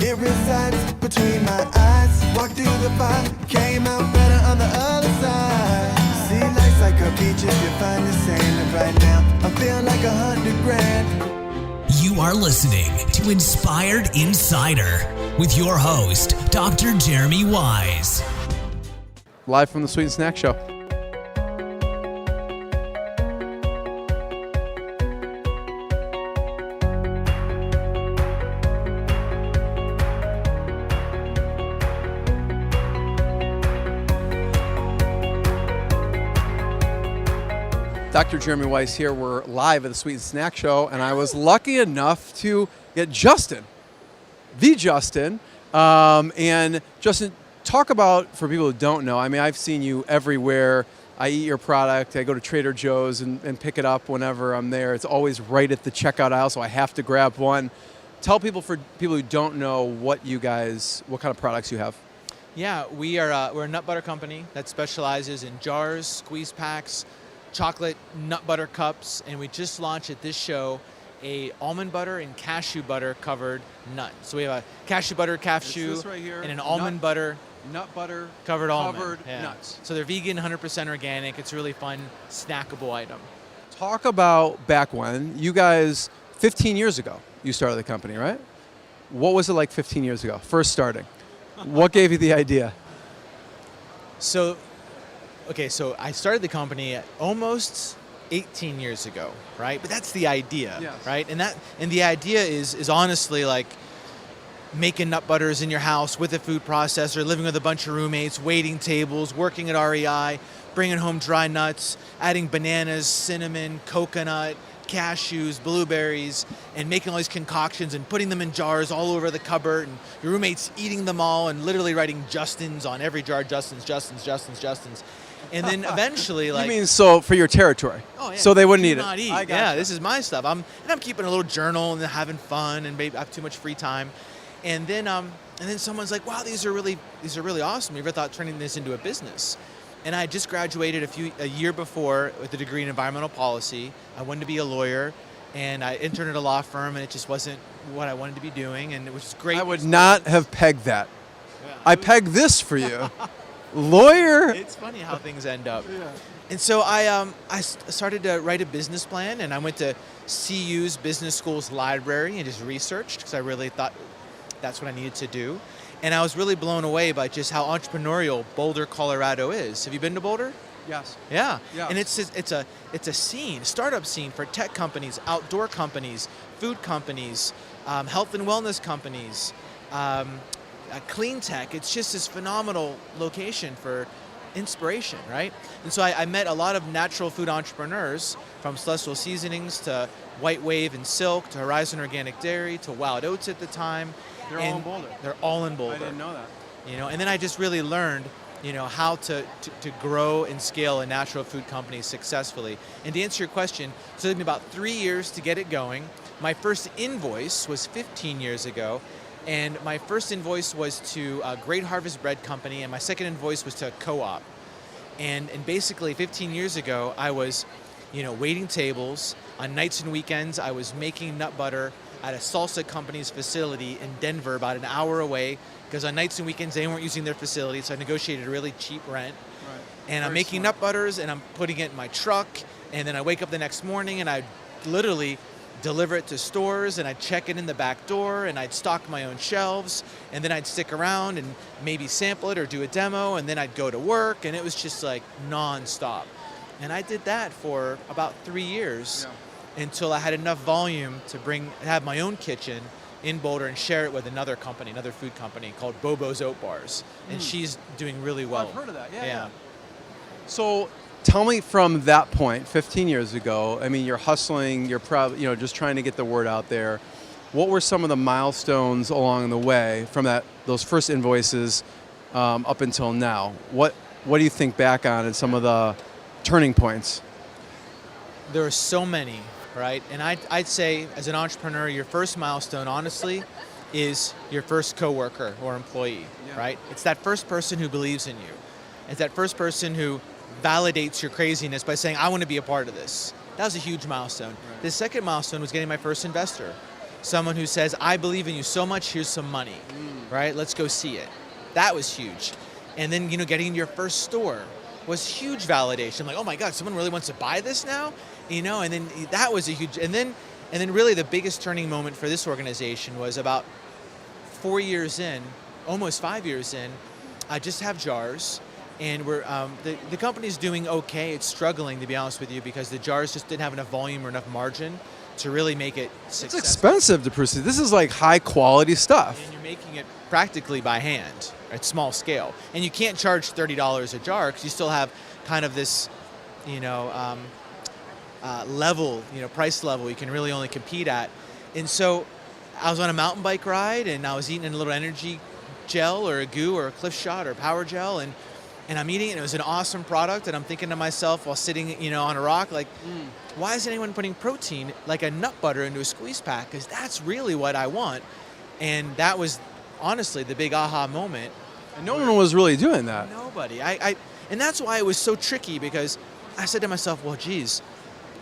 It resides between my eyes. Walked through the fire, came out better on the other side. See, life's like a beach if you find the sand. And right now, I feel like 100 grand. You are listening to Inspired Insider with your host, Dr. Jeremy Wise. Live from the Sweet and Snack Show. Dr. Jeremy Weiss here. We're live at the Sweet and Snack Show, and I was lucky enough to get Justin, and Justin, talk about, for people who don't know, I mean, I've seen you everywhere. I eat your product. I go to Trader Joe's and pick it up whenever I'm there. It's always right at the checkout aisle, so I have to grab one. Tell people, for people who don't know, what kind of products you have. Yeah, we're a nut butter company that specializes in jars, squeeze packs, chocolate nut butter cups, and we just launched at this show a almond butter and cashew butter covered nut. So we have a cashew butter cashew right here, and an almond butter nut butter covered almond. Yeah. Nuts. So they're vegan, 100% organic. It's a really fun, snackable item. Talk about back when. You guys, 15 years ago, you started the company, right? What was it like 15 years ago, first starting? What gave you the idea? So I started the company almost 18 years ago, right? But that's the idea, yes. Right? And the idea is honestly like making nut butters in your house with a food processor, living with a bunch of roommates, waiting tables, working at REI, bringing home dry nuts, adding bananas, cinnamon, coconut, cashews, blueberries, and making all these concoctions and putting them in jars all over the cupboard, and your roommates eating them all and literally writing Justin's on every jar, Justin's. And then eventually, like, you mean so for your territory? Oh yeah. So they wouldn't eat it. Not eat. I got Yeah, you. this is my stuff. I'm keeping a little journal and having fun, and maybe I have too much free time. And then someone's like, "Wow, these are really awesome. You ever thought turning this into a business?" And I just graduated a year before with a degree in environmental policy. I wanted to be a lawyer, and I interned at a law firm, and it just wasn't what I wanted to be doing, and it was great. I would not have pegged that. Yeah. I pegged this for you. Lawyer. It's funny how things end up. Yeah. And so I started to write a business plan, and I went to CU's business school's library and just researched, because I really thought that's what I needed to do. And I was really blown away by just how entrepreneurial Boulder, Colorado is. Have you been to Boulder? Yes. Yeah. Yes. And it's a scene, startup scene for tech companies, outdoor companies, food companies, health and wellness companies, clean tech. It's just this phenomenal location for inspiration, right? And so I met a lot of natural food entrepreneurs, from Celestial Seasonings to White Wave and Silk to Horizon Organic Dairy to Wild Oats at the time. They're all in Boulder. They're all in Boulder. I didn't know that. And then I just really learned, how to grow and scale a natural food company successfully. And to answer your question, so it took me about 3 years to get it going. My first invoice was 15 years ago. And my first invoice was to Great Harvest Bread Company, and my second invoice was to a co-op. And basically 15 years ago, I was, waiting tables. On nights and weekends, I was making nut butter at a salsa company's facility in Denver, about an hour away, because on nights and weekends, they weren't using their facility, so I negotiated a really cheap rent. Right. And I'm making nut butters, and I'm putting it in my truck, and then I wake up the next morning, and I literally deliver it to stores, and I'd check it in the back door, and I'd stock my own shelves, and then I'd stick around and maybe sample it or do a demo, and then I'd go to work, and it was just like nonstop. And I did that for about 3 years until I had enough volume to have my own kitchen in Boulder and share it with another food company called Bobo's Oat Bars, and she's doing really well. I've heard of that. Yeah. So tell me, from that point, 15 years ago, I mean, you're hustling, you're probably, just trying to get the word out there. What were some of the milestones along the way from those first invoices up until now? What do you think back on as some of the turning points? There are so many, right? And I'd say, as an entrepreneur, your first milestone, honestly, is your first coworker or employee, right? It's that first person who believes in you. It's that first person who validates your craziness by saying, I want to be a part of this. That was a huge milestone. Right. The second milestone was getting my first investor. someone who says, I believe in you so much, here's some money, right? Let's go see it. That was huge. And then, getting into your first store was huge validation. I'm like, oh my God, someone really wants to buy this now? And then that was a huge, and then really the biggest turning moment for this organization was about 4 years in, almost 5 years in. I just have jars, and we're the company's doing okay. It's struggling, to be honest with you, because the jars just didn't have enough volume or enough margin to really make it successful. It's expensive to produce. This is like high quality stuff. And you're making it practically by hand at small scale, and you can't charge $30 a jar because you still have kind of this, level, price level you can really only compete at. And so I was on a mountain bike ride, and I was eating a little energy gel or a goo or a Cliff Shot or power gel, and I'm eating it, and it was an awesome product, and I'm thinking to myself while sitting, on a rock, like, why is anyone putting protein like a nut butter into a squeeze pack? Because that's really what I want. And that was honestly the big aha moment. And no one was really doing that. Nobody. And that's why it was so tricky, because I said to myself, well, geez,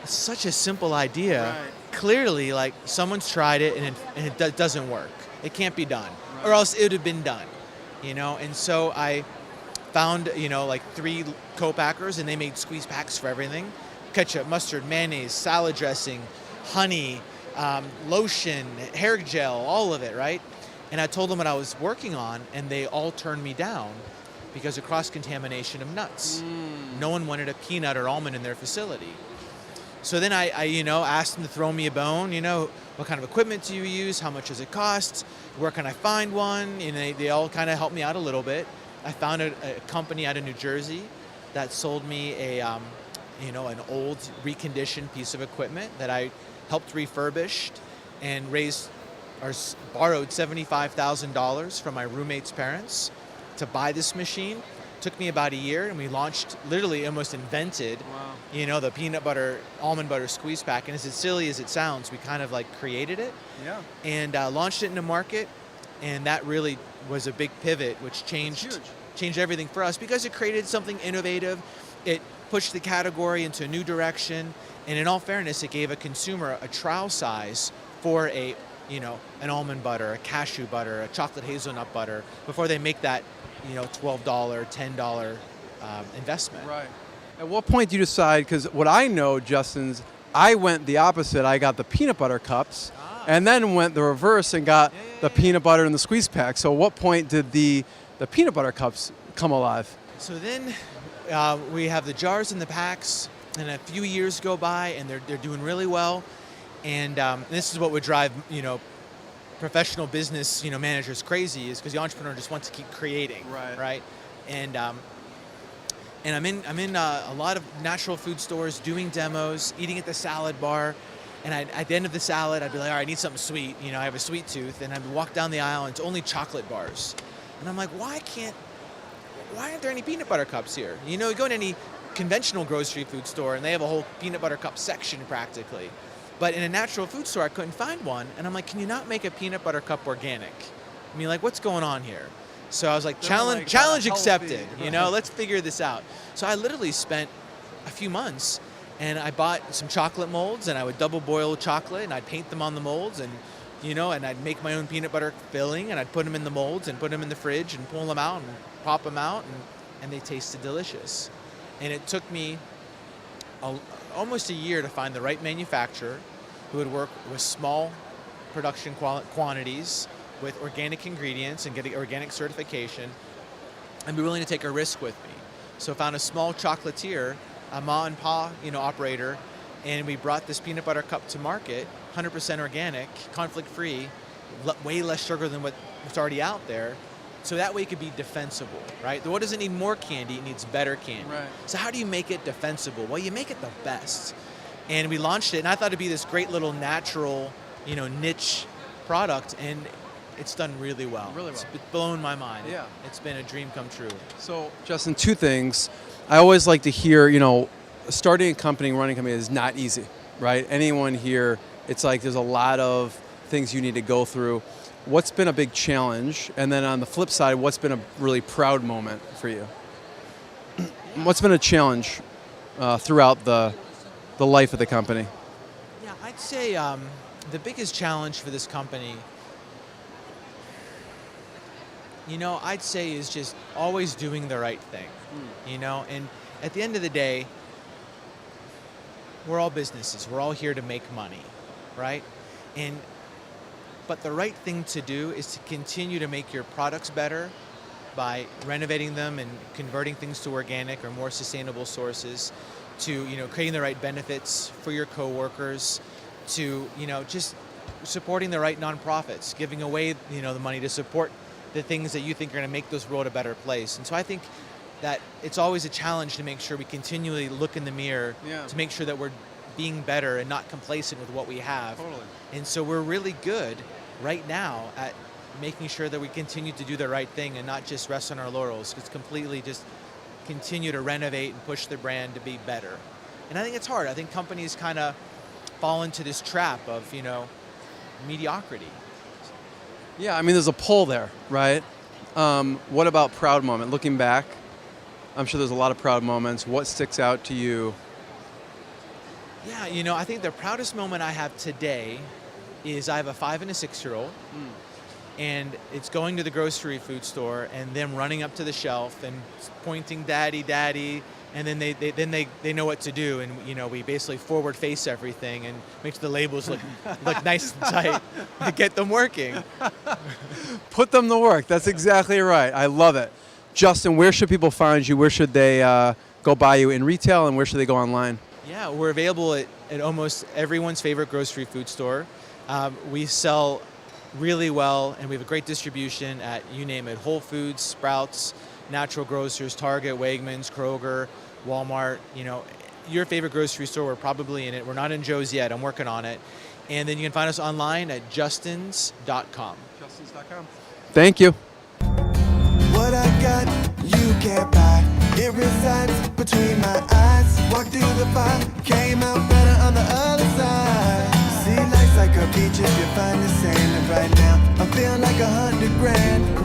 it's such a simple idea. Right. Clearly, like, someone's tried it and it doesn't work. It can't be done. Right. Or else it would have been done, And so I found, like 3 co-packers, and they made squeeze packs for everything. Ketchup, mustard, mayonnaise, salad dressing, honey, lotion, hair gel, all of it, right? And I told them what I was working on, and they all turned me down because of cross-contamination of nuts. No one wanted a peanut or almond in their facility. So then I asked them to throw me a bone, what kind of equipment do you use? How much does it cost? Where can I find one? And they all kind of helped me out a little bit. I found a company out of New Jersey that sold me an old reconditioned piece of equipment that I helped refurbish and borrowed $75,000 from my roommate's parents to buy this machine. Took me about a year, and we launched, literally almost invented, the peanut butter, almond butter squeeze pack. And as silly as it sounds, we kind of like created it, and launched it into market. And that really was a big pivot, which changed everything for us, because it created something innovative. It pushed the category into a new direction, and in all fairness, it gave a consumer a trial size for an almond butter, a cashew butter, a chocolate hazelnut butter before they make that $12, $10 investment. Right. At what point do you decide? Because what I know, Justin's, I went the opposite. I got the peanut butter cups, and then went the reverse and got the peanut butter and the squeeze pack. So at what point did the peanut butter cups come alive? So then we have the jars and the packs, and a few years go by, and they're doing really well. And this is what would drive professional business managers crazy, is because the entrepreneur just wants to keep creating, right? And I'm in a lot of natural food stores doing demos, eating at the salad bar, and at the end of the salad, I'd be like, all right, I need something sweet. I have a sweet tooth, and I'd walk down the aisle, and it's only chocolate bars, and I'm like, why aren't there any peanut butter cups here? You go in any conventional grocery food store, and they have a whole peanut butter cup section practically. But in a natural food store, I couldn't find one. And I'm like, can you not make a peanut butter cup organic? I mean, like, what's going on here? So I was like, challenge accepted. Let's figure this out. So I literally spent a few months, and I bought some chocolate molds, and I would double boil chocolate, and I'd paint them on the molds, and and I'd make my own peanut butter filling, and I'd put them in the molds and put them in the fridge and pull them out and pop them out, and they tasted delicious. And it took me almost a year to find the right manufacturer who would work with small production quantities with organic ingredients and get organic certification and be willing to take a risk with me. So I found a small chocolatier, a ma and pa, operator, and we brought this peanut butter cup to market, 100% organic, conflict-free, way less sugar than what's already out there. So that way it could be defensible, right? The world doesn't need more candy, it needs better candy. Right. So how do you make it defensible? Well, you make it the best. And we launched it, and I thought it'd be this great little natural, niche product, and it's done really well. Really well. It's blown my mind. Yeah. It's been a dream come true. So, Justin, 2 things. I always like to hear, starting a company, running a company is not easy, right? Anyone here, it's like there's a lot of things you need to go through. What's been a big challenge? And then on the flip side, what's been a really proud moment for you? What's been a challenge throughout the life of the company? Yeah, I'd say the biggest challenge for this company, I'd say is just always doing the right thing, and at the end of the day, we're all businesses. We're all here to make money, right? But the right thing to do is to continue to make your products better by renovating them and converting things to organic or more sustainable sources, to creating the right benefits for your coworkers, to just supporting the right nonprofits, giving away the money to support the things that you think are going to make this world a better place. And so I think that it's always a challenge to make sure we continually look in the mirror to make sure that we're being better and not complacent with what we have. Totally. And so we're really good right now at making sure that we continue to do the right thing and not just rest on our laurels. It's completely just continue to renovate and push the brand to be better. And I think it's hard. I think companies kind of fall into this trap of, mediocrity. Yeah, I mean, there's a pull there, right? What about proud moment? Looking back, I'm sure there's a lot of proud moments. What sticks out to you? Yeah, I think the proudest moment I have today is I have a 5 and a 6-year-old, and it's going to the grocery food store and them running up to the shelf and pointing, "Daddy, Daddy," and then they know what to do, and we basically forward face everything and make the labels look nice and tight to get them working. Put them to work. That's exactly right. I love it. Justin, where should people find you? Where should they go buy you in retail, and where should they go online? Yeah, we're available at almost everyone's favorite grocery food store. We sell really well, and we have a great distribution at, you name it, Whole Foods, Sprouts, Natural Grocers, Target, Wegmans, Kroger, Walmart. Your favorite grocery store, we're probably in it. We're not in Joe's yet. I'm working on it. And then you can find us online at justins.com. Justins.com. Thank you. What I got, you can't buy. It resides between my eyes. Walked through the fire, came out better on the other side. See, life's like a beach if you find the sand. And right now, I feel like 100 grand.